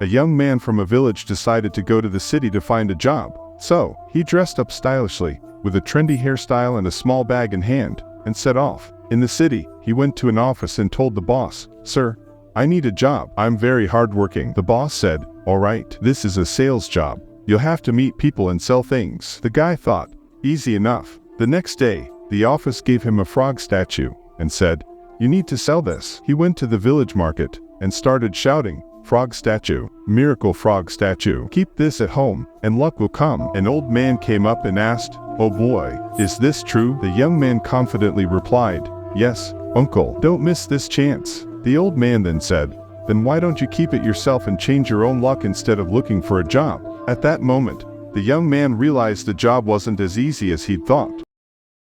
a young man from a village decided to go to the city to find a job. So, he dressed up stylishly, with a trendy hairstyle and a small bag in hand, and set off. In the city, he went to an office and told the boss, "Sir, I need a job. I'm very hardworking." The boss said, "All right, this is a sales job. You'll have to meet people and sell things." The guy thought, easy enough. The next day, the office gave him a frog statue and said, "You need to sell this." He went to the village market and started shouting, "Frog statue, miracle frog statue, keep this at home, and luck will come." An old man came up and asked, "Oh boy, is this true?" The young man confidently replied, "Yes, uncle, don't miss this chance." The old man then said, "Then why don't you keep it yourself and change your own luck instead of looking for a job?" At that moment, the young man realized the job wasn't as easy as he'd thought.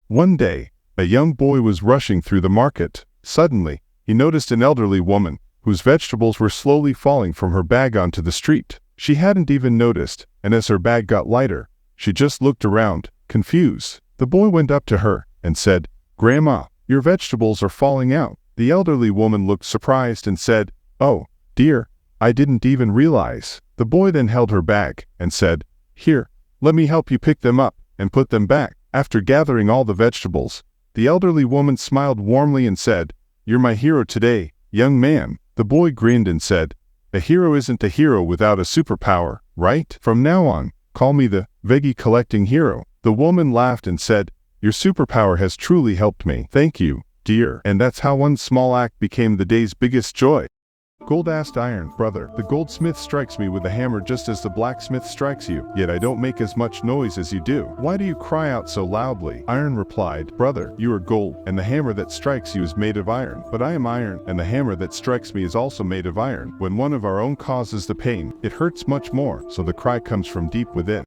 One day, a young boy was rushing through the market. Suddenly, he noticed an elderly woman, whose vegetables were slowly falling from her bag onto the street. She hadn't even noticed, and as her bag got lighter, she just looked around, confused. The boy went up to her and said, "Grandma, your vegetables are falling out." The elderly woman looked surprised and said, "Oh, dear, I didn't even realize." The boy then held her bag and said, "Here, let me help you pick them up and put them back." After gathering all the vegetables, the elderly woman smiled warmly and said, "You're my hero today, young man." The boy grinned and said, "A hero isn't a hero without a superpower, right? From now on, call me the veggie collecting hero." The woman laughed and said, "Your superpower has truly helped me. Thank you, dear." And that's how one small act became the day's biggest joy. Gold asked Iron, "Brother, the goldsmith strikes me with a hammer just as the blacksmith strikes you, yet I don't make as much noise as you do. Why do you cry out so loudly?" Iron replied, "Brother, you are gold, and the hammer that strikes you is made of iron. But I am iron, and the hammer that strikes me is also made of iron. When one of our own causes the pain, it hurts much more, so the cry comes from deep within."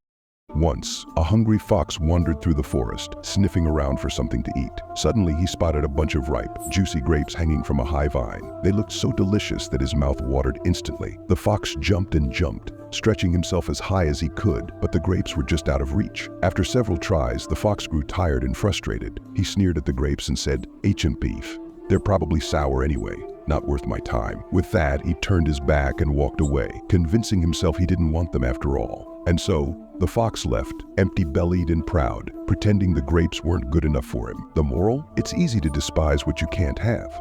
Once, a hungry fox wandered through the forest, sniffing around for something to eat. Suddenly, he spotted a bunch of ripe, juicy grapes hanging from a high vine. They looked so delicious that his mouth watered instantly. The fox jumped and jumped, stretching himself as high as he could, but the grapes were just out of reach. After several tries, the fox grew tired and frustrated. He sneered at the grapes and said, "Ancient beef. They're probably sour anyway. Not worth my time." With that, he turned his back and walked away, convincing himself he didn't want them after all. And so, the fox left, empty-bellied and proud, pretending the grapes weren't good enough for him. The moral? It's easy to despise what you can't have.